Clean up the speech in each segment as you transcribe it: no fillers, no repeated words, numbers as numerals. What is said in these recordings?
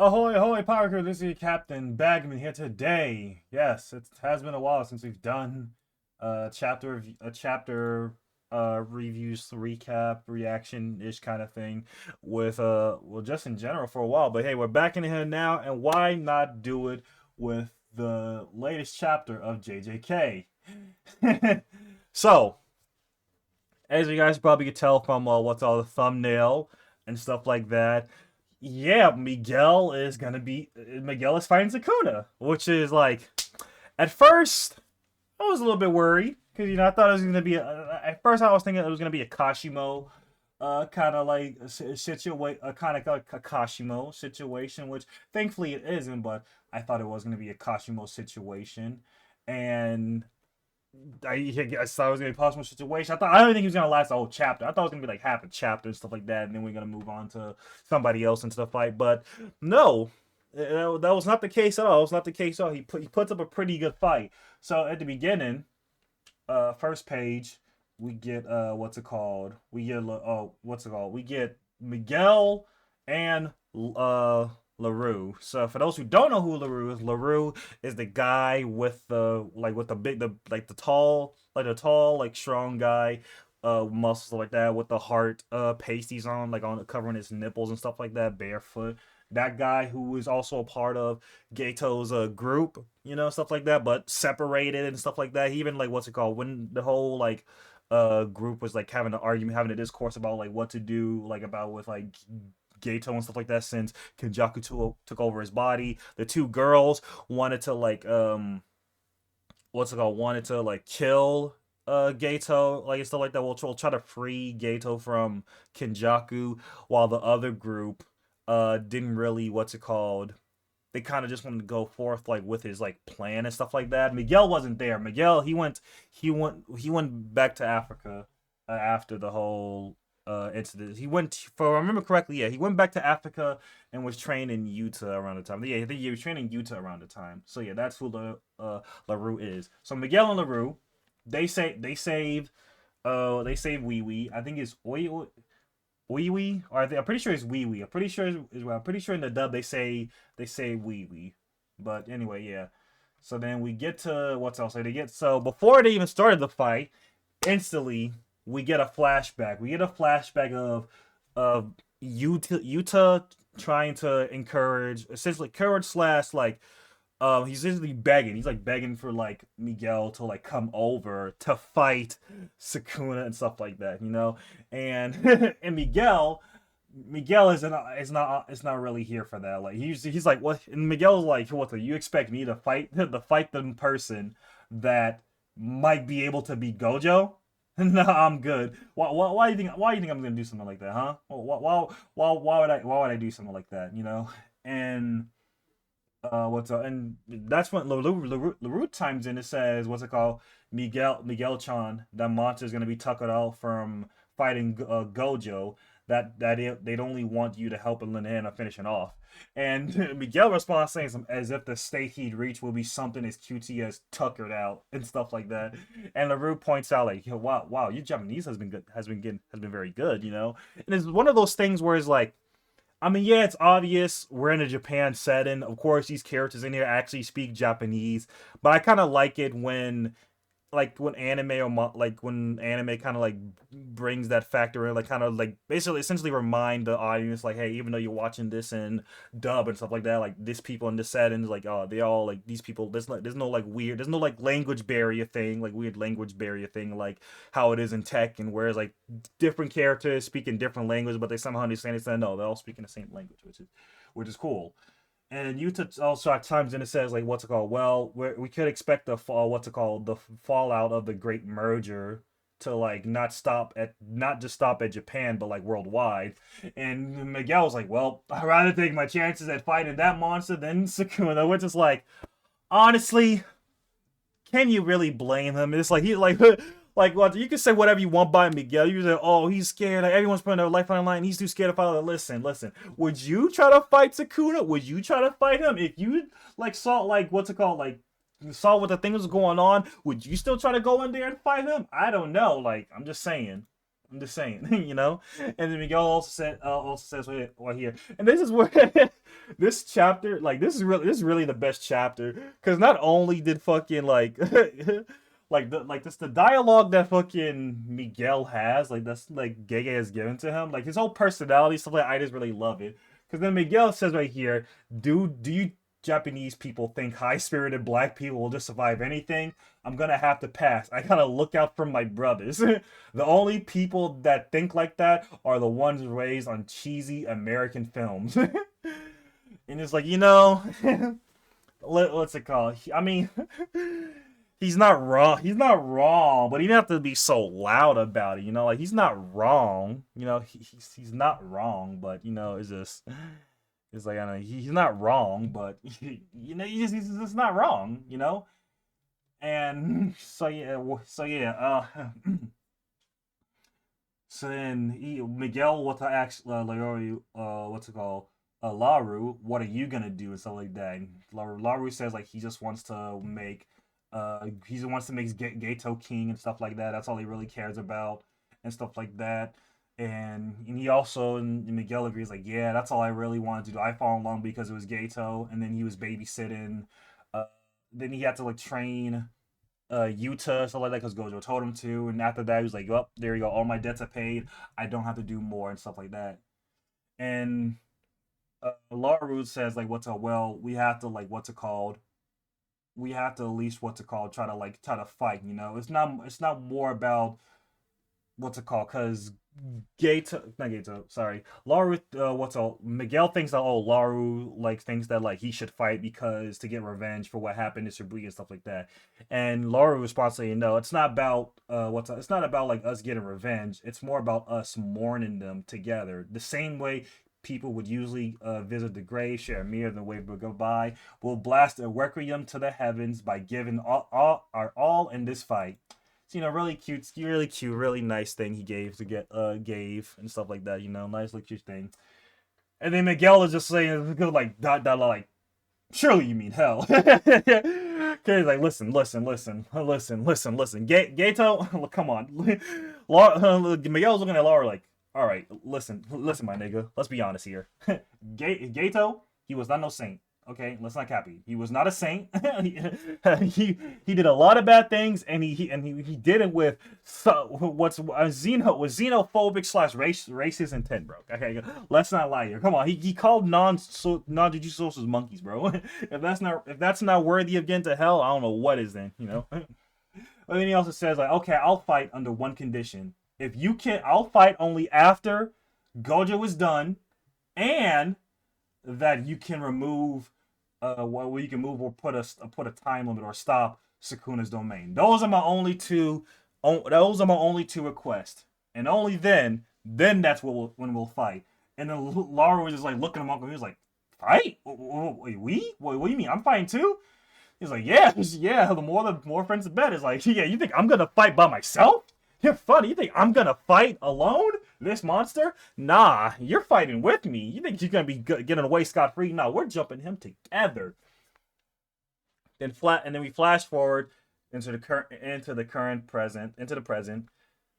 Ahoy, ahoy, Power Crew! This is your Captain Bagman here today. Yes, it has been a while since we've done a chapter reviews, recap, reaction ish kind of thing with well, just in general for a while. But hey, we're back in here now, and why not do it with the latest chapter of JJK? So, as you guys probably could tell from what's all the thumbnail and stuff like that, yeah, Miguel is fighting Sukuna, which is like, at first I was a little bit worried because I thought it was gonna be at first I was thinking it was gonna be a Kashimo, kind of like a kind of like a Kashimo situation, which thankfully it isn't, but I thought it was gonna be a Kashimo situation, and I thought it was gonna be a possible situation. I don't think he was gonna last the whole chapter. I thought it was gonna be like half a chapter and stuff like that, and then we're gonna move on to somebody else into the fight. But no, that was not the case at all. It was not the case at all. He puts up a pretty good fight. So at the beginning, first page, we get what's it called? We get Miguel and LaRue. So for those who don't know who LaRue is the guy with the big the tall like strong guy, muscles like that with the heart pasties on, like on covering his nipples and stuff like that, barefoot. That guy who is also a part of Gato's group, stuff like that, but separated and stuff like that. He even like what's it called, when the whole like group was like having an argument, having a discourse about like what to do, like about with like Gato and stuff like that, since Kenjaku took over his body. The two girls wanted to like what's it called, wanted to like kill Gato, like and stuff like that. We'll try to free Gato from Kenjaku, while the other group didn't really what's it called, they kind of just wanted to go forth like with his like plan and stuff like that. Miguel wasn't there. Miguel, he went back to Africa after the whole incident. He went, for I remember correctly, yeah, he went back to Africa and was trained in Utah around the time. Yeah, I think he was training in Utah around the time. So yeah, that's who LaRue is. So Miguel and LaRue, they save Wee Wee. I think it's Wee Wee, or I'm pretty sure it's Wee Wee. I'm pretty sure in the dub they say Wee Wee. But anyway, yeah. So then we get to what's else? So before they even started the fight, instantly we get a flashback. We get a flashback of Utah trying to encourage, essentially courage slash like he's essentially begging. He's like begging for like Miguel to like come over to fight Sukuna and stuff like that. And and Miguel is not really here for that. Like he's like, what? And Miguel's like, what? You expect me to fight the person that might be able to beat Gojo? No, I'm good. Why do you think I'm gonna do something like that, huh? Why would I do something like that? And what's up? And that's when LaRue chimes in. It says, what's it called? Miguel Chan, that monster is gonna be tuckered out from fighting Gojo. They'd only want you to help in Lin finishing off. And Miguel responds saying some as if the state he'd reach will be something as cutesy as tuckered out and stuff like that. And LaRue points out like, wow, your Japanese has been very good. And it's one of those things where it's like, I mean, yeah, it's obvious we're in a Japan setting. Of course, these characters in here actually speak Japanese, but I kind of like it when, like, when anime like when anime kind of like brings that factor in, like kind of like basically essentially remind the audience, like, hey, even though you're watching this in dub and stuff like that, like these people in this setting, like, oh, they all like these people. There's no like weird, there's no like language barrier thing, like weird language barrier thing, like how it is in tech, and whereas like different characters speak in different languages, but they somehow understand it. No, they're all speaking the same language, which is cool. And Yuta also at times in it says like what's it called? Well, we could expect the fall what's it called, the fallout of the Great Merger to like not just stop at Japan but like worldwide. And Miguel's like, well, I'd rather take my chances at fighting that monster than Sukuna, which is like, honestly, can you really blame him? It's like he like like what you can say whatever you want by Miguel. You say, oh, he's scared. Like, everyone's putting their life on the line. He's too scared to fight. Listen. Would you try to fight Sukuna? Would you try to fight him if you like saw like what's it called, like you saw what the thing was going on? Would you still try to go in there and fight him? I don't know. Like, I'm just saying. I'm just saying, you know. And then Miguel also says right here, and this is where this chapter, like this is really the best chapter because not only did fucking like like this the dialogue that fucking Miguel has, like that's like Gege has given to him, like his whole personality stuff. Like I just really love it because then Miguel says right here, do you Japanese people think high-spirited black people will just survive anything? I'm gonna have to pass. I gotta look out for my brothers. The only people that think like that are the ones raised on cheesy American films. And it's like, what's it called? I mean, he's not wrong. He's not wrong, but he didn't have to be so loud about it. Like he's not wrong. He's not wrong, but it's just. It's like I know he's not wrong, but he's just not wrong, And so then Miguel what to ask Laru, what's it called? Laru, what are you gonna do and stuff like that. And Laru says like he just wants to make he just wants to make Gato king and stuff like that. That's all he really cares about and stuff like that. And he also and Miguel agrees like yeah, that's all I really wanted to do. I followed along because it was Gato, and then he was babysitting. Uh, then he had to like train Yuta stuff like that because Gojo told him to. And after that, he was like, "Well, there you go. All my debts are paid. I don't have to do more and stuff like that." And Laura says like, "What's up? Well, we have to like what's it called? We have to at least what's it called? Try to fight. It's not more about what's it called? Because Gato, not Gato, sorry. Laru, what's all? Miguel thinks that Laru like thinks that like he should fight because to get revenge for what happened to Shibuya and stuff like that. And Laru responds saying, no, it's not about it's not about like us getting revenge. It's more about us mourning them together. The same way people would usually visit the grave, share a meal, then wave goodbye. We'll blast a requiem to the heavens by giving all our all in this fight. So, really cute, really nice thing he gave and stuff like that. Nice little cute thing. And then Miguel is just saying like like, surely you mean hell. Okay, he's like, listen, Gato, come on. Miguel's looking at Laura like, all right, listen, my nigga, let's be honest here. Gato, he was not no saint. Okay, let's not copy. He was not a saint. he did a lot of bad things, and he did it with was xenophobic / racist intent, bro. Okay, let's not lie here. Come on, he called non-judicial monkeys, bro. if that's not worthy of getting to hell, I don't know what is then. But then he also says like, okay, I'll fight under one condition. If you can, I'll fight only after Gojo is done, and that you can remove where you can move or put a time limit or stop Sukuna's domain. Those are my only two requests. And only then that's when we'll fight. And then Laura was just like looking at him up and he was like, fight? Wait, what do you mean? I'm fighting too? He's like, yeah, the more friends the better. It's like, yeah, you think I'm gonna fight by myself? You're funny. You think I'm gonna fight alone? This monster? Nah, you're fighting with me. You think you're gonna be getting away scot-free? No, we're jumping him together. And then we flash forward into the present.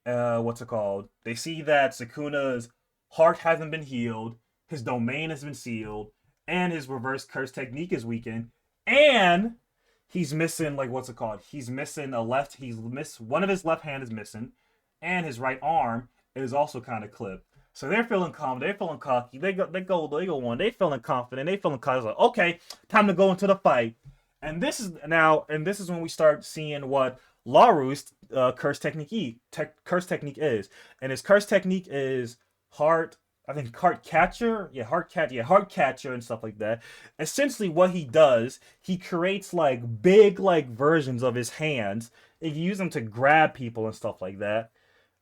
What's it called? They see that Sukuna's heart hasn't been healed, his domain has been sealed, and his reverse curse technique is weakened, and he's missing like what's it called? He's missing one of his left hand is missing, and his right arm is also kind of clipped. So they're feeling calm, they're feeling cocky, they go on, they feeling confident, they feeling cocky, like, okay, time to go into the fight. And this is when we start seeing what Laru's curse technique is. And his curse technique is heart catcher and stuff like that. Essentially what he does, he creates like big like versions of his hands and you use them to grab people and stuff like that.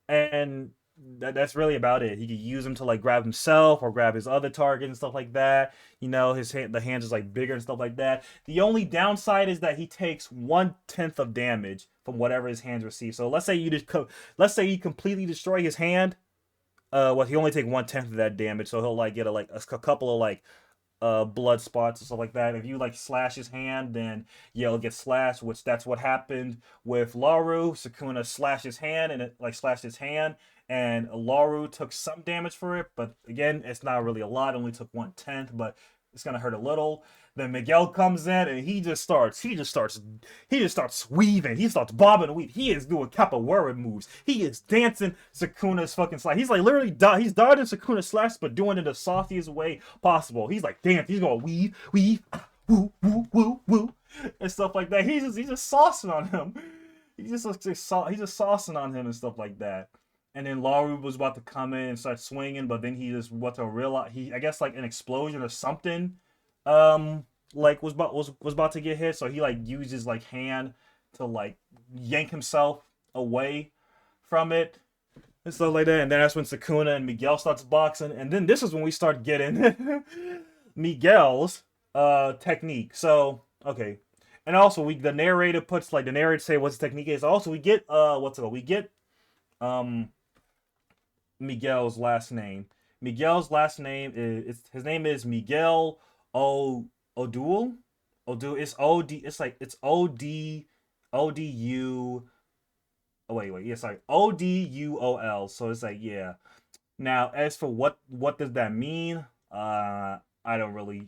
And that's really about it. He could use them to like grab himself or grab his other target and stuff like that. The hands is like bigger and stuff like that. The only downside is that he takes 1/10 of damage from whatever his hands receive. So let's say you completely destroy his hand. He only take 1/10 of that damage, so he'll like get a couple of like blood spots and stuff like that. If you like slash his hand, then yeah, it'll get slashed, which that's what happened with Laru. Sukuna slashed his hand and it like slashed his hand and Lauru took some damage for it, but again, it's not really a lot. It only took 1/10, but it's gonna hurt a little. Then Miguel comes in and he just starts weaving. He starts bobbing and weaving. He is doing capoeira moves. He is dancing Sukuna's fucking slash. He's like literally he's dodging Sukuna's slash, but doing it the softest way possible. He's like dance. He's going weave, weave, woo, woo, woo, woo, and stuff like that. He's just saucing on him. He's just saucing on him and stuff like that. And then Lauru was about to come in and start swinging, but then he just what to realize I guess like an explosion or something, like was about to get hit. So he like used his like hand to like yank himself away from it and stuff like that. And then that's when Sukuna and Miguel starts boxing, and then this is when we start getting Miguel's technique. So okay. And also the narrator say what his technique is. Also we get Miguel's last name. Miguel's last name is his name is Miguel Odul. It's O-D. It's like it's O-D O-D-U. Oh wait. Yeah, sorry. O-D-U-O-L. So it's like yeah. Now as for what does that mean? I don't really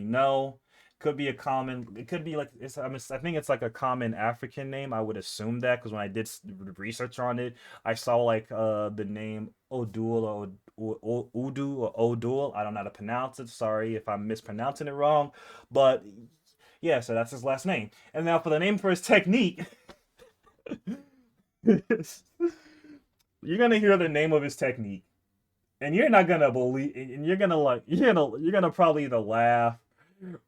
know. Could be a common. It could be like I think it's like a common African name. I would assume that because when I did research on it, I saw like the name Odul or Udu or Odul. I don't know how to pronounce it. Sorry if I'm mispronouncing it wrong, but yeah. So that's his last name. And now for the name for his technique, you're gonna hear the name of his technique, and you're not gonna believe, and you're gonna probably either laugh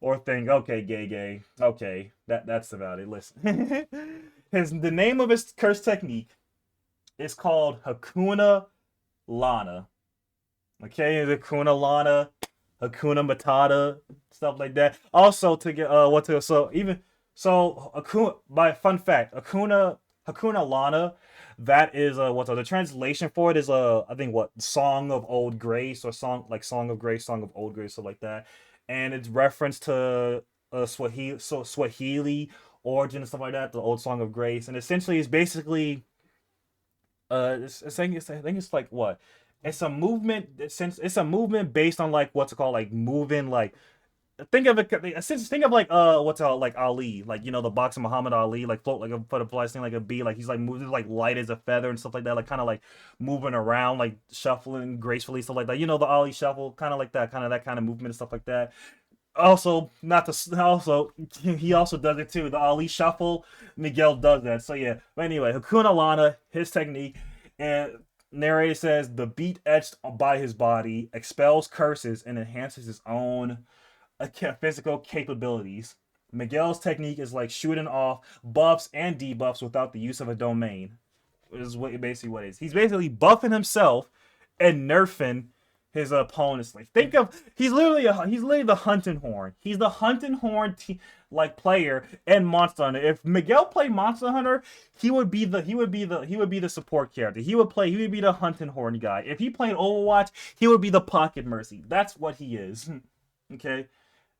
or think, okay, gay, okay, that's about it. Listen, the name of his curse technique is called Hakuna Lana. Okay, Hakuna Lana, Hakuna Matata, stuff like that. Also to get Hakuna. By fun fact, Hakuna Lana. That is the translation for it is I think Song of Old Grace or Song of Grace, Song of Old Grace, stuff like that. And it's reference to Swahili origin and stuff like that, the old Song of Grace, and essentially it's basically I think it's like what? It's a movement it's a movement based on like what's it called, like moving like think of like what's it called, like Ali, like the boxer Muhammad Ali, like float like a butterfly thing like a bee, like he's like moving like light as a feather and stuff like that, like kind of like moving around, like shuffling gracefully, stuff like that. The Ali shuffle, kind of like that kind of movement and stuff like that. Also, he also does it too. The Ali shuffle, Miguel does that. So yeah. But anyway, Hakuna Lana, his technique, and narrator says the beat etched by his body expels curses and enhances his own physical capabilities. Miguel's technique is like shooting off buffs and debuffs without the use of a domain. This is what it is. He's basically buffing himself and nerfing his opponents. Like he's literally the hunting horn. He's the hunting horn player and Monster Hunter. If Miguel played Monster Hunter, he would be the support character. He would be the hunting horn guy. If he played Overwatch, he would be the pocket mercy. That's what he is. Okay.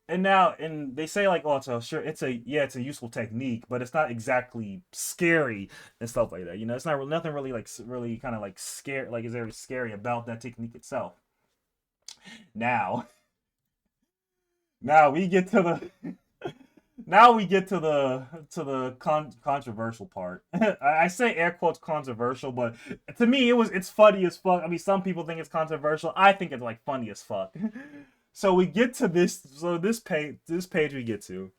And they say like, oh, it's a useful technique, but it's not exactly scary and stuff like that. It's not nothing really like really kind of like scary, like is very scary about that technique itself. Now we get to the controversial part. I say air quotes controversial, but to me it's funny as fuck. I mean, some people think it's controversial. I think it's like funny as fuck. So we get to this. So this page we get to.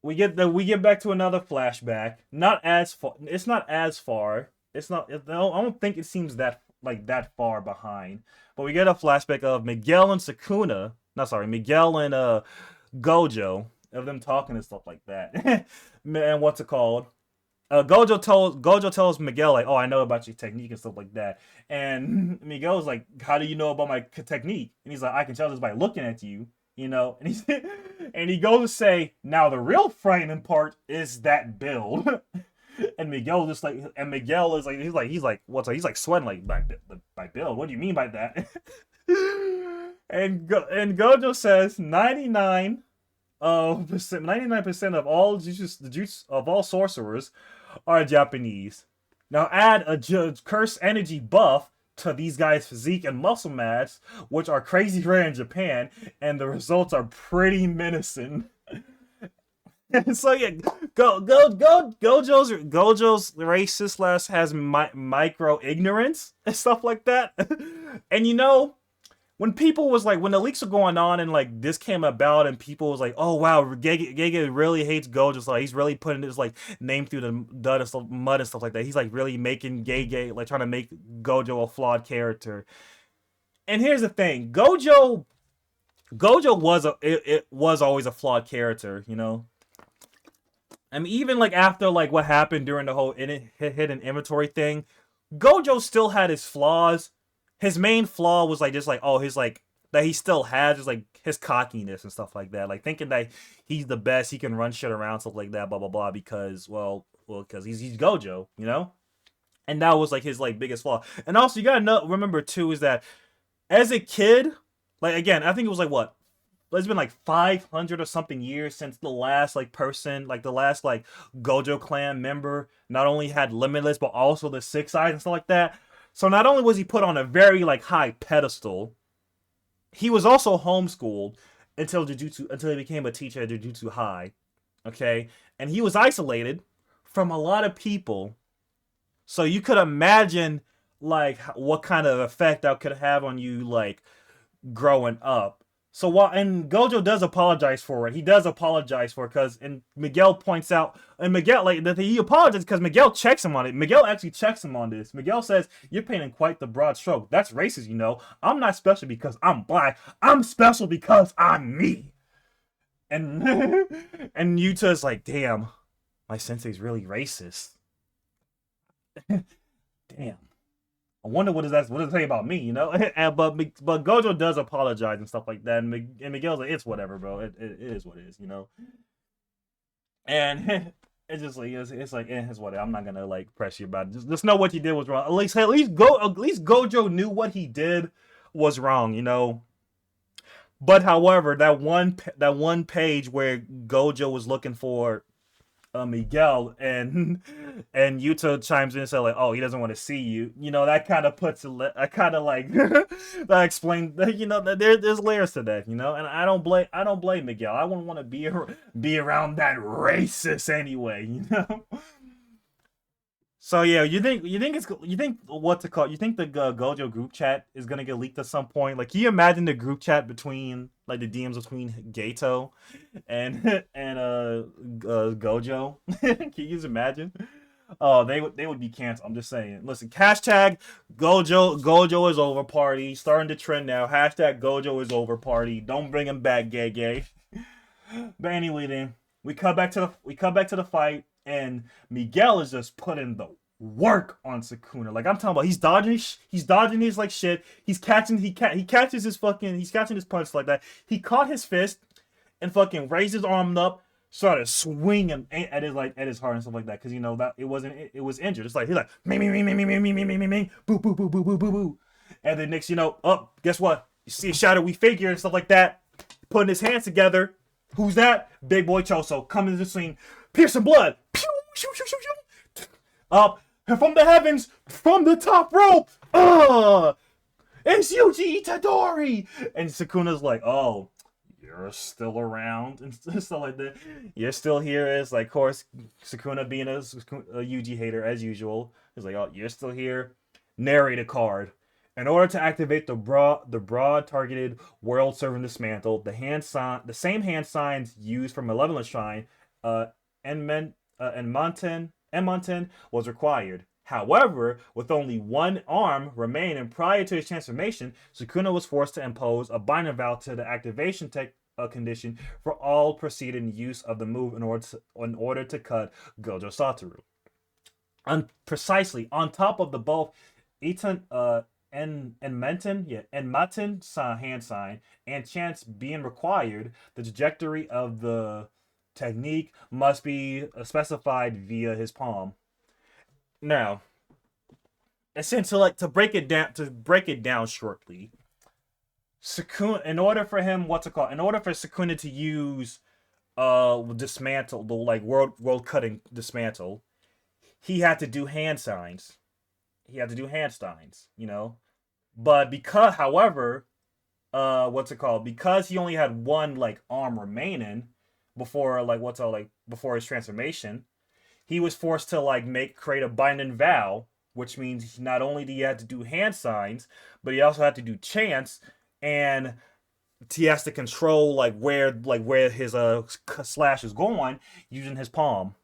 We get back to another flashback. Not as far. It's not as far. It's not. I don't think it seems that far behind. But we get a flashback of Miguel and Sukuna. No, sorry, Miguel and Gojo, of them talking and stuff like that. And what's it called? Gojo tells Miguel like, oh, I know about your technique and stuff like that. And Miguel's like, how do you know about my technique? And he's like, I can tell just by looking at you, And he goes to say, now the real frightening part is that build. And Miguel is like, he's like sweating like by build. What do you mean by that? and Gojo says 99% of all sorcerers are Japanese. Now add a curse energy buff to these guys' physique and muscle mass, which are crazy rare in Japan, and the results are pretty menacing. So yeah, Gojo's racist less has micro ignorance and stuff like that. And you know, when people was like, when the leaks were going on and like this came about and people was like, oh wow, Gege really hates Gojo, so like, he's really putting his like name through the mud and stuff like that. He's like really making Gege, like trying to make Gojo a flawed character. And here's the thing, Gojo was it was always a flawed character, you know. I mean, even like after like what happened during the whole hidden inventory thing, Gojo still had his flaws. His main flaw was like just like, oh, his like that he still has is like his cockiness and stuff like that, like thinking that he's the best, he can run shit around, stuff like that, blah blah blah, because because he's Gojo, you know. And that was like his like biggest flaw. And also you gotta remember too is that as a kid, like again, I think it was like what, it's been like 500 or something years since the last like person, like the last like Gojo clan member not only had Limitless but also the Six Eyes and stuff like that. So not only was he put on a very like high pedestal, he was also homeschooled until he became a teacher at Jujutsu High. Okay? And he was isolated from a lot of people. So you could imagine like what kind of effect that could have on you like growing up. So while and Gojo does apologize for it, he does apologize for it because and Miguel points out and Miguel like that he apologizes because Miguel checks him on it. Miguel actually checks him on this. Miguel says, "You're painting quite the broad stroke. That's racist, you know. I'm not special because I'm black. I'm special because I'm me." And and Yuta's like, "Damn, my sensei's really racist." Damn. I wonder what does it say about me, you know? And, but Gojo does apologize and stuff like that, and Miguel's like, it's whatever, bro. It is what it is, you know. And it's just like it's like it's whatever. I'm not gonna like press you about it. Just know what you did was wrong. At least Gojo knew what he did was wrong, you know. But however, that one page where Gojo was looking for Miguel and Yuta chimes in and says like, "Oh, he doesn't want to see you." You know, that kind of puts a kind of like that explains. You know, there's layers to that. You know, and I don't blame Miguel. I wouldn't want to be around that racist anyway. You know. So yeah, you think what to call? You think the Gojo group chat is gonna get leaked at some point? Like, can you imagine the group chat between like the DMs between Gato and Gojo? Can you just imagine? Oh, they would be canceled. I'm just saying. Listen, hashtag Gojo is over party starting to trend now. Hashtag Gojo is over party. Don't bring him back, gay. But anyway, then we cut back to the fight. And Miguel is just putting the work on Sukuna. Like I'm talking about, he's dodging his like shit. He catches his punch like that. He caught his fist and fucking raised his arm up, started swinging at his heart and stuff like that. Because you know that it was injured. It's like he's like me, boo boo boo boo boo boo boo. And then next you know, guess what? You see a shadowy figure and stuff like that, putting his hands together. Who's that? Big boy Choso coming to the scene. Piercing blood. Pew, shoo, shoo, shoo, shoo. And from the heavens, from the top rope. It's Yuji Itadori. And Sukuna's like, oh, you're still around and stuff like that. You're still here. It's like, of course, Sukuna being a Yuji hater as usual. He's like, oh, you're still here. Narrate a card. In order to activate the broad targeted world serving dismantle, the same hand signs used for Malevolent Shrine, Enmonten was required. However, with only one arm remaining prior to his transformation, Sukuna was forced to impose a binding vow to the activation condition for all preceding use of the move in order to cut Gojo Satoru. Precisely on top of the both Enmonten hand sign and chance being required, the trajectory of the technique must be specified via his palm. Now, essentially, like to break it down shortly, Sukuna, in order for Sukuna to use dismantle, the like world cutting dismantle, he had to do hand signs. He had to do hand signs, you know. But because, however, what's it called? Because he only had one like arm remaining before like before his transformation, he was forced to like create a binding vow, which means not only did he have to do hand signs, but he also had to do chants, and he has to control like where his slash is going using his palm.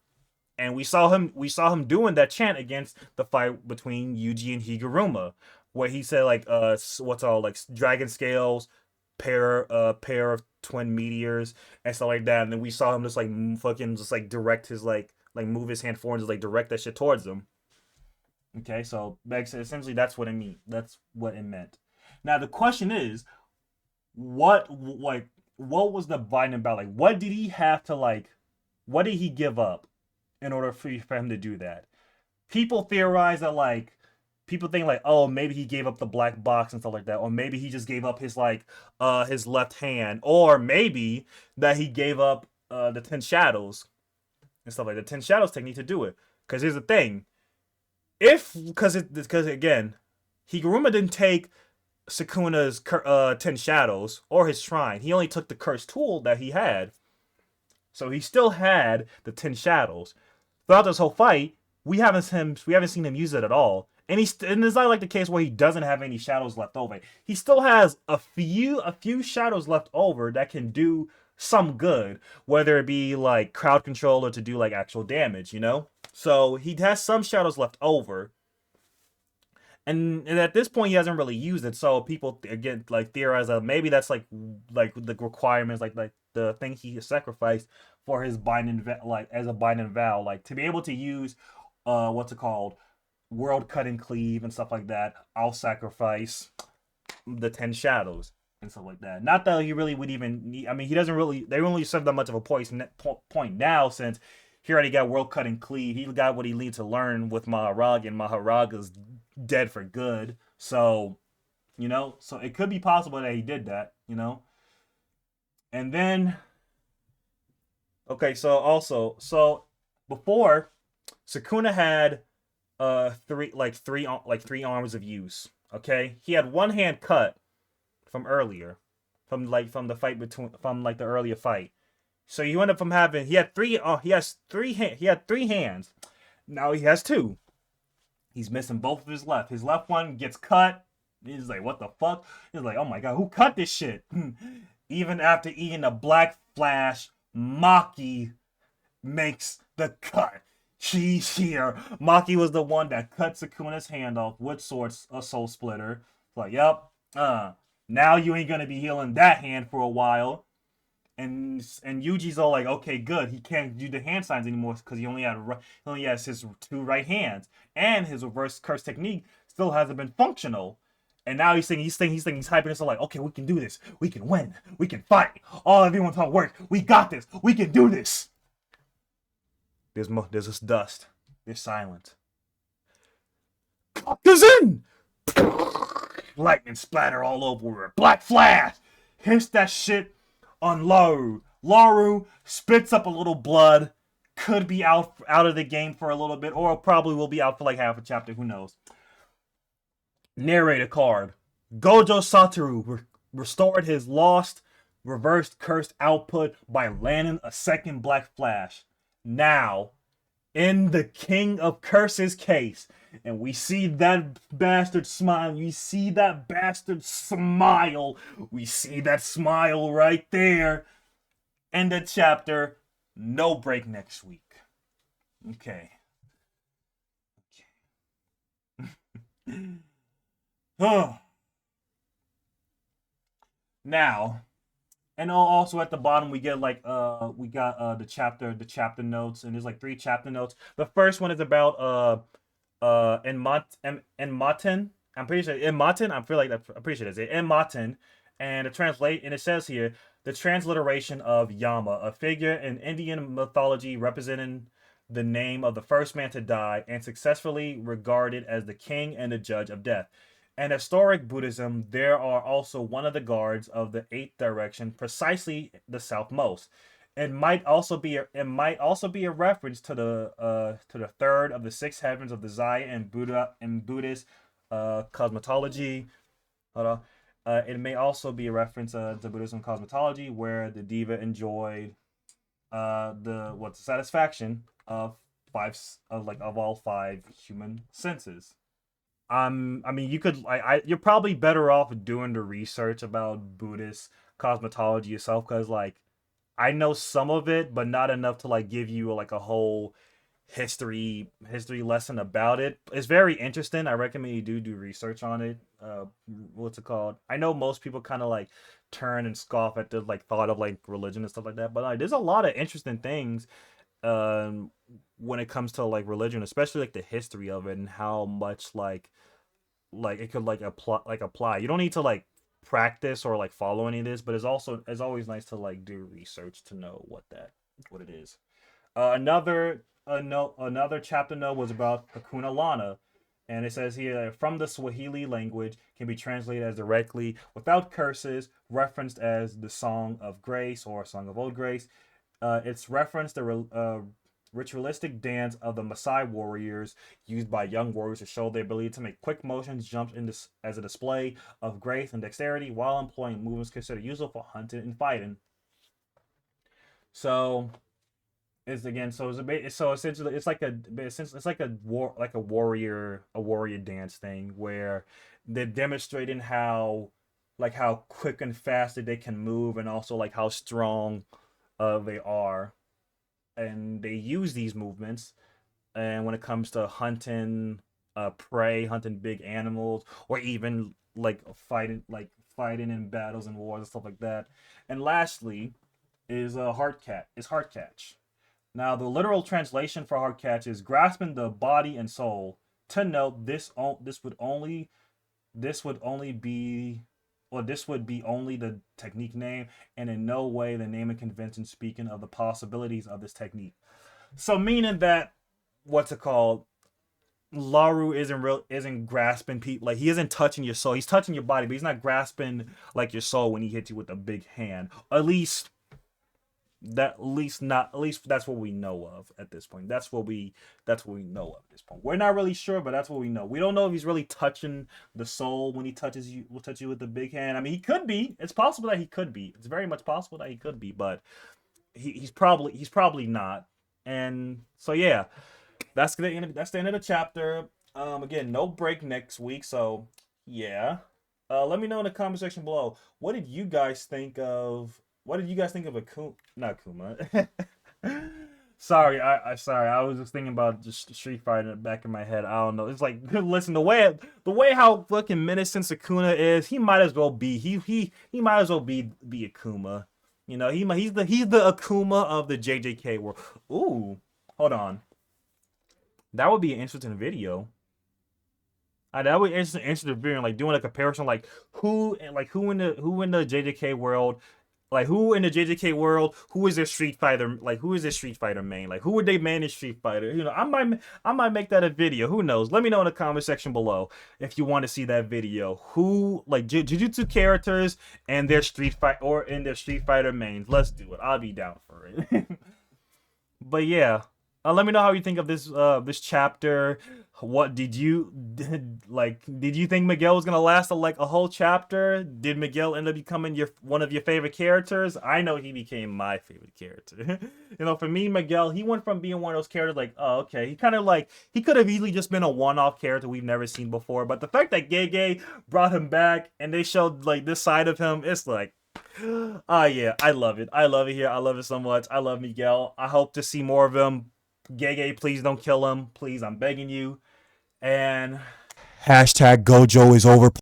And we saw him doing that chant against the fight between Yuji and Higuruma, where he said like what's all like dragon scales, pair of twin meteors and stuff like that. And then we saw him just like fucking just like direct his like move his hand forward and just like direct that shit towards them. Okay, so essentially that's what it mean. That's what it meant. Now the question is, what was the binding about? Like, what did he have to like? What did he give up in order for him to do that? People theorize that like people think like, oh, maybe he gave up the black box and stuff like that, or maybe he just gave up his like his left hand, or maybe that he gave up the 10 shadows and stuff like the 10 shadows technique to do it. Because here's the thing, if because again, Higuruma didn't take Sukuna's 10 shadows or his shrine. He only took the cursed tool that he had. So he still had the 10 shadows. Throughout this whole fight, we haven't seen him use it at all. And it's not like the case where he doesn't have any shadows left over. He still has a few shadows left over that can do some good, whether it be like crowd control or to do like actual damage, you know? So he has some shadows left over. And at this point, he hasn't really used it. So people again like theorize that maybe that's like the requirements, like the thing he sacrificed for his binding like as a binding vow, like to be able to use what's it called, world cutting cleave and stuff like that. I'll sacrifice the 10 shadows and stuff like that. Not that he really would even need, I mean, he doesn't really, they don't really serve that much of a point now, since he already got world cutting cleave. He got what he needs to learn with Maharag, and Maharaga's dead for good. So, so it could be possible that he did that. And then, okay, so before, Sukuna had three arms of use. Okay, he had one hand cut from earlier, from the fight from the earlier fight. So you end up from having he had three hands. Now he has two. He's missing both of his left. His left one gets cut. He's like, what the fuck? He's like, oh my god, who cut this shit? Even after eating a black flash, Maki makes the cut. She's here. Maki was the one that cut Sukuna's hand off with a soul splitter. Like, yep. Now you ain't gonna be healing that hand for a while. And Yuji's all like, okay, good. He can't do the hand signs anymore because he only has his two right hands, and his reverse curse technique still hasn't been functional. And now he's hyping us all like, okay, we can do this. We can win. We can fight. Everyone's hard work. We got this. We can do this. There's this dust. There's silence. Goes in. Lightning splatter all over her. Black flash hits that shit on Laru. Laru spits up a little blood. Could be out of the game for a little bit, or probably will be out for like half a chapter. Who knows? Narrator card. Gojo Satoru restored his lost, reversed, cursed output by landing a second Black Flash. Now, in the King of Curses case, and we see that bastard smile. We see that bastard smile. We see that smile right there. End of chapter. No break next week. Okay. Now, and also at the bottom we get like we got the chapter notes, and there's like 3 chapter notes. The first one is about Enmaten. I'm pretty sure Enmaten. I'm pretty sure that's it. Enmaten, and it says here the transliteration of Yama, a figure in Indian mythology representing the name of the first man to die and successfully regarded as the king and the judge of death. In historic Buddhism, there are also one of the guards of the 8th direction, precisely the southmost. it might also be a reference to the third of the six heavens of the Zaya and Buddhist cosmology. Hold on. It may also be a reference to Buddhism cosmology, where the diva enjoyed the satisfaction of of all five human senses. I mean, you're probably better off doing the research about Buddhist cosmetology yourself, because I know some of it, but not enough to give you like a whole history lesson about it. It's very interesting. I recommend you do research on it. What's it called? I know most people kind of turn and scoff at the thought of religion and stuff like that, but there's a lot of interesting things um when it comes to religion, especially the history of it and how much it could apply. You don't need to practice or follow any of this, but it's always nice to do research to know what it is. Another chapter note was about Hakuna Lana, and it says here from the Swahili language can be translated as directly without curses, referenced as the Song of Grace or Song of Old Grace. It's referenced the ritualistic dance of the Maasai warriors, used by young warriors to show their ability to make quick motions, jumps in this as a display of grace and dexterity while employing movements considered useful for hunting and fighting. So so essentially it's like a warrior dance thing where they're demonstrating how quick and fast that they can move, and also how strong they are, and they use these movements. And when it comes to hunting prey, hunting big animals, or even fighting in battles and wars and stuff like that. And lastly is heart catch. Now the literal translation for heart catch is grasping the body and soul. To note, this would only be this would be only the technique name, and in no way the name and convention speaking of the possibilities of this technique. So meaning that what's it called? Laru isn't grasping people, he isn't touching your soul. He's touching your body, but he's not grasping your soul when he hits you with a big hand. At least that's what we know of at this point. That's what we know of at this point. We're not really sure, but that's what we know. We don't know if he's really touching the soul when he will touch you with the big hand. I mean, he could be. It's possible that he could be. It's very much possible that he could be, but he's probably not. And so yeah, that's the end of the chapter. Again, no break next week, so yeah. Let me know in the comment section below. What did you guys think of Akuma? Not Akuma. Sorry, I was just thinking about just Street Fighter in the back of my head. I don't know. It's listen, the way how fucking menacing Sukuna is, he might as well be he might as well be Akuma. He's the Akuma of the JJK world. Ooh, hold on. That would be an interesting video. That would be interesting video, doing a comparison, who in the JJK world, who is their Street Fighter, who is their Street Fighter main, who would they manage Street Fighter? I might make that a video. Who knows? Let me know in the comment section below if you want to see that video. Who Jujutsu characters and their Street Fighter mains. Let's do it. I'll be down for it. But yeah. Let me know how you think of this chapter. What did you Did you think Miguel was gonna last a whole chapter? Did Miguel end up becoming one of your favorite characters? I know he became my favorite character. For me, Miguel, he went from being one of those characters oh, okay, he could have easily just been a one-off character we've never seen before. But the fact that Gege brought him back and they showed this side of him, it's oh yeah, I love it. I love it here. I love it so much. I love Miguel. I hope to see more of him. Gege, please don't kill him. Please, I'm begging you. And hashtag Gojo is over.